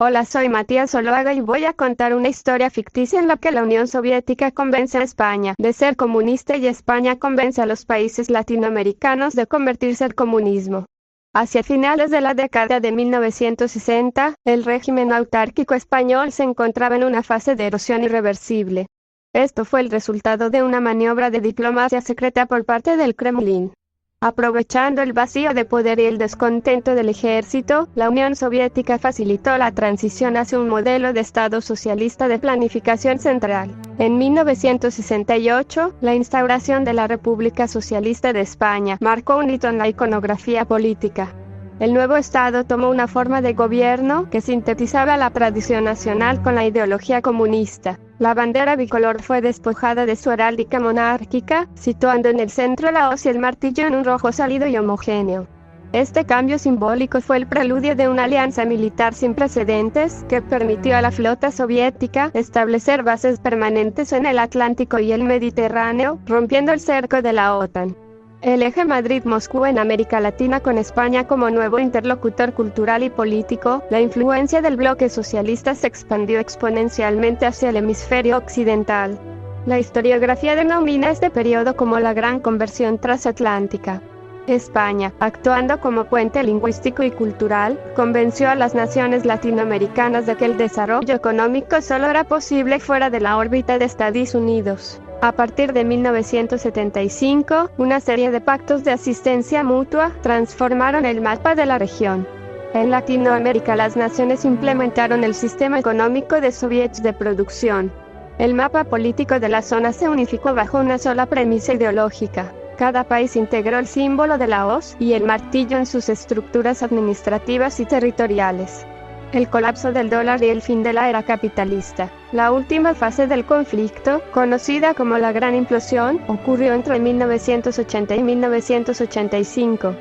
Hola, soy Matías Zuluaga y voy a contar una historia ficticia en la que la Unión Soviética convence a España de ser comunista y España convence a los países latinoamericanos de convertirse al comunismo. Hacia finales de la década de 1960, el régimen autárquico español se encontraba en una fase de erosión irreversible. Esto fue el resultado de una maniobra de diplomacia secreta por parte del Kremlin. Aprovechando el vacío de poder y el descontento del ejército, la Unión Soviética facilitó la transición hacia un modelo de Estado socialista de planificación central. En 1968, la instauración de la República Socialista de España marcó un hito en la iconografía política. El nuevo Estado tomó una forma de gobierno que sintetizaba la tradición nacional con la ideología comunista. La bandera bicolor fue despojada de su heráldica monárquica, situando en el centro la hoz y el martillo en un rojo sólido y homogéneo. Este cambio simbólico fue el preludio de una alianza militar sin precedentes, que permitió a la flota soviética establecer bases permanentes en el Atlántico y el Mediterráneo, rompiendo el cerco de la OTAN. El eje Madrid-Moscú en América Latina con España como nuevo interlocutor cultural y político, la influencia del bloque socialista se expandió exponencialmente hacia el hemisferio occidental. La historiografía denomina este periodo como la Gran Conversión Transatlántica. España, actuando como puente lingüístico y cultural, convenció a las naciones latinoamericanas de que el desarrollo económico solo era posible fuera de la órbita de Estados Unidos. A partir de 1975, una serie de pactos de asistencia mutua transformaron el mapa de la región. En Latinoamérica las naciones implementaron el sistema económico de soviets de producción. El mapa político de la zona se unificó bajo una sola premisa ideológica. Cada país integró el símbolo de la hoz y el martillo en sus estructuras administrativas y territoriales. El colapso del dólar y el fin de la era capitalista. La última fase del conflicto, conocida como la Gran Implosión, ocurrió entre 1980 y 1985.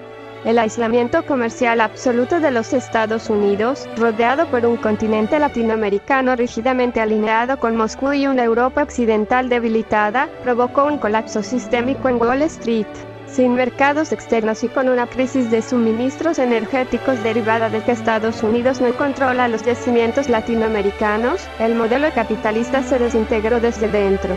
El aislamiento comercial absoluto de los Estados Unidos, rodeado por un continente latinoamericano rígidamente alineado con Moscú y una Europa occidental debilitada, provocó un colapso sistémico en Wall Street. Sin mercados externos y con una crisis de suministros energéticos derivada de que Estados Unidos no controla los yacimientos latinoamericanos, el modelo capitalista se desintegró desde dentro.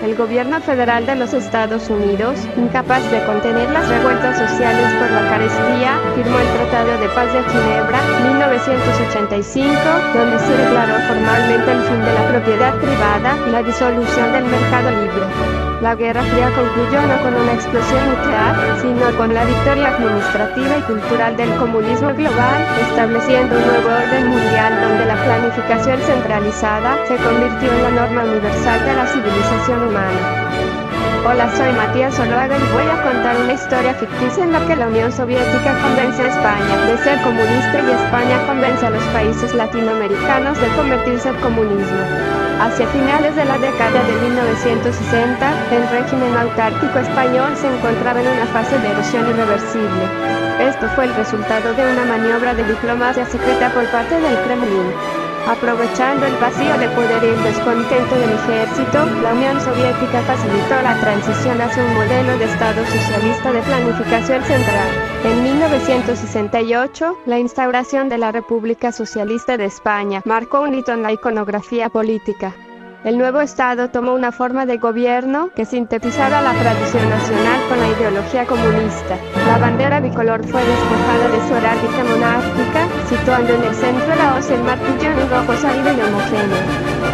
El gobierno federal de los Estados Unidos, incapaz de contener las revueltas sociales por la carestía, firmó el Tratado de Paz de Ginebra, 1985, donde se declaró formalmente el fin de la propiedad privada y la disolución del mercado libre. La Guerra Fría concluyó no con una explosión nuclear, sino con la victoria administrativa y cultural del comunismo global, estableciendo un nuevo orden mundial donde la planificación centralizada se convirtió en la norma universal de la civilización humana. Hola, soy Matías Zuluaga y voy a contar una historia ficticia en la que la Unión Soviética convence a España de ser comunista y España convence a los países latinoamericanos de convertirse al comunismo. Hacia finales de la década de 1960, el régimen autárquico español se encontraba en una fase de erosión irreversible. Esto fue el resultado de una maniobra de diplomacia secreta por parte del Kremlin. Aprovechando el vacío de poder y el descontento del ejército, la Unión Soviética facilitó la transición hacia un modelo de Estado socialista de planificación central. En 1968, la instauración de la República Socialista de España marcó un hito en la iconografía política. El nuevo Estado tomó una forma de gobierno que sintetizaba la tradición nacional con la ideología comunista. La bandera bicolor fue despojada de su heráldica monárquica, situando en el centro la hoz y el martillo en un rojo sólido y homogéneo.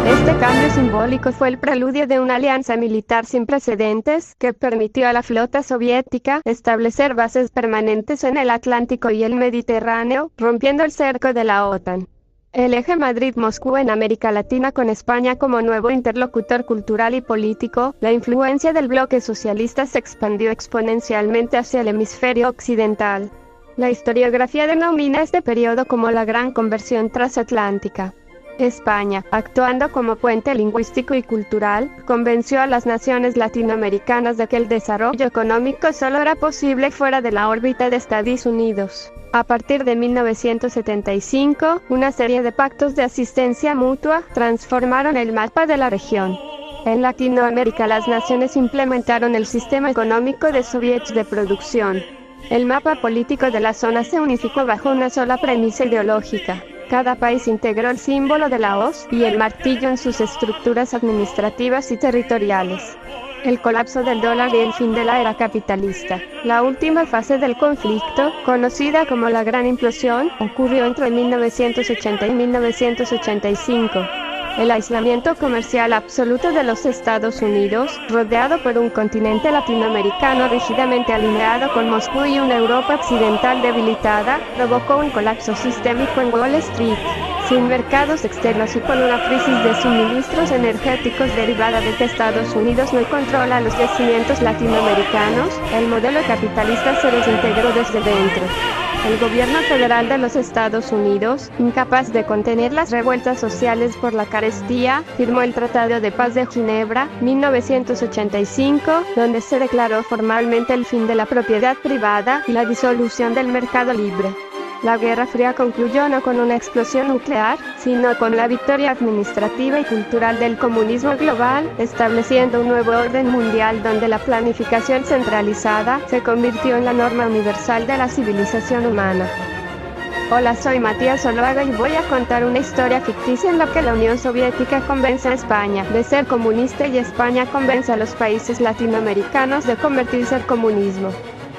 Este cambio simbólico fue el preludio de una alianza militar sin precedentes, que permitió a la flota soviética establecer bases permanentes en el Atlántico y el Mediterráneo, rompiendo el cerco de la OTAN. El eje Madrid-Moscú en América Latina con España como nuevo interlocutor cultural y político, la influencia del bloque socialista se expandió exponencialmente hacia el hemisferio occidental. La historiografía denomina este periodo como la Gran Conversión Transatlántica. España, actuando como puente lingüístico y cultural, convenció a las naciones latinoamericanas de que el desarrollo económico solo era posible fuera de la órbita de Estados Unidos. A partir de 1975, una serie de pactos de asistencia mutua transformaron el mapa de la región. En Latinoamérica las naciones implementaron el sistema económico de soviets de producción. El mapa político de la zona se unificó bajo una sola premisa ideológica. Cada país integró el símbolo de la hoz y el martillo en sus estructuras administrativas y territoriales. El colapso del dólar y el fin de la era capitalista. La última fase del conflicto, conocida como la Gran Implosión, ocurrió entre 1980 y 1985. El aislamiento comercial absoluto de los Estados Unidos, rodeado por un continente latinoamericano rígidamente alineado con Moscú y una Europa occidental debilitada, provocó un colapso sistémico en Wall Street. Sin mercados externos y con una crisis de suministros energéticos derivada de que Estados Unidos no controla los yacimientos latinoamericanos, el modelo capitalista se desintegró desde dentro. El gobierno federal de los Estados Unidos, incapaz de contener las revueltas sociales por la carestía, firmó el Tratado de Paz de Ginebra, 1985, donde se declaró formalmente el fin de la propiedad privada y la disolución del mercado libre. La Guerra Fría concluyó no con una explosión nuclear, sino con la victoria administrativa y cultural del comunismo global, estableciendo un nuevo orden mundial donde la planificación centralizada se convirtió en la norma universal de la civilización humana. Hola, soy Matías Zuluaga y voy a contar una historia ficticia en la que la Unión Soviética convence a España de ser comunista y España convence a los países latinoamericanos de convertirse al comunismo.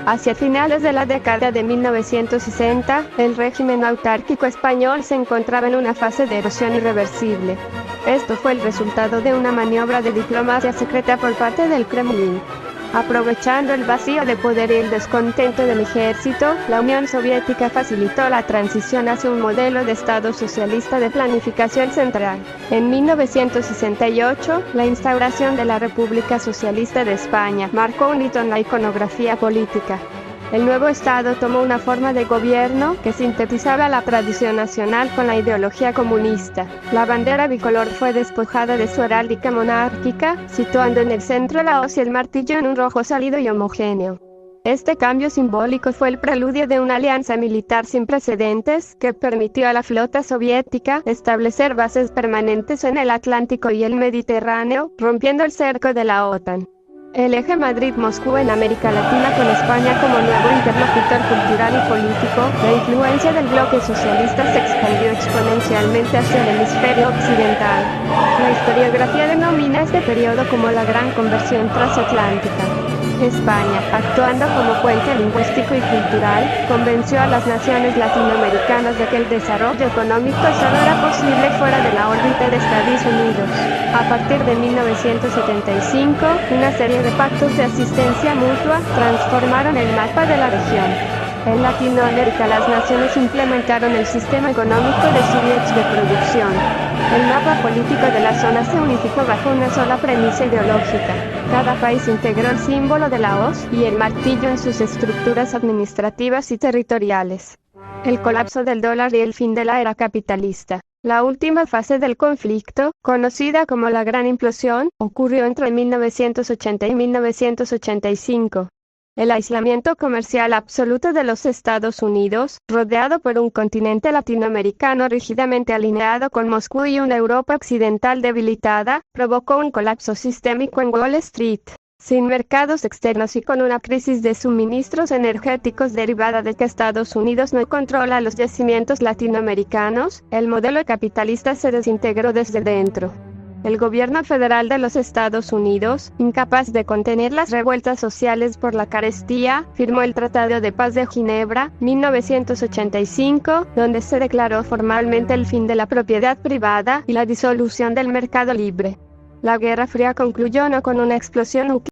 Hacia finales de la década de 1960, el régimen autárquico español se encontraba en una fase de erosión irreversible. Esto fue el resultado de una maniobra de diplomacia secreta por parte del Kremlin. Aprovechando el vacío de poder y el descontento del ejército, la Unión Soviética facilitó la transición hacia un modelo de Estado socialista de planificación central. En 1968, la instauración de la República Socialista de España marcó un hito en la iconografía política. El nuevo Estado tomó una forma de gobierno que sintetizaba la tradición nacional con la ideología comunista. La bandera bicolor fue despojada de su heráldica monárquica, situando en el centro la hoz y el martillo en un rojo sólido y homogéneo. Este cambio simbólico fue el preludio de una alianza militar sin precedentes que permitió a la flota soviética establecer bases permanentes en el Atlántico y el Mediterráneo, rompiendo el cerco de la OTAN. El eje Madrid-Moscú en América Latina con España como nuevo interlocutor cultural y político, la influencia del bloque socialista se expandió exponencialmente hacia el hemisferio occidental. La historiografía denomina este periodo como la Gran Conversión Transatlántica. España, actuando como puente lingüístico y cultural, convenció a las naciones latinoamericanas de que el desarrollo económico solo era posible fuera de la órbita de Estados Unidos. A partir de 1975, una serie de pactos de asistencia mutua transformaron el mapa de la región. En Latinoamérica las naciones implementaron el sistema económico de soviets de producción. El mapa político de la zona se unificó bajo una sola premisa ideológica. Cada país integró el símbolo de la hoz y el martillo en sus estructuras administrativas y territoriales. El colapso del dólar y el fin de la era capitalista. La última fase del conflicto, conocida como la Gran Implosión, ocurrió entre 1980 y 1985. El aislamiento comercial absoluto de los Estados Unidos, rodeado por un continente latinoamericano rígidamente alineado con Moscú y una Europa occidental debilitada, provocó un colapso sistémico en Wall Street. Sin mercados externos y con una crisis de suministros energéticos derivada de que Estados Unidos no controla los yacimientos latinoamericanos, el modelo capitalista se desintegró desde dentro. El gobierno federal de los Estados Unidos, incapaz de contener las revueltas sociales por la carestía, firmó el Tratado de Paz de Ginebra, 1985, donde se declaró formalmente el fin de la propiedad privada y la disolución del mercado libre. La Guerra Fría concluyó no con una explosión nuclear,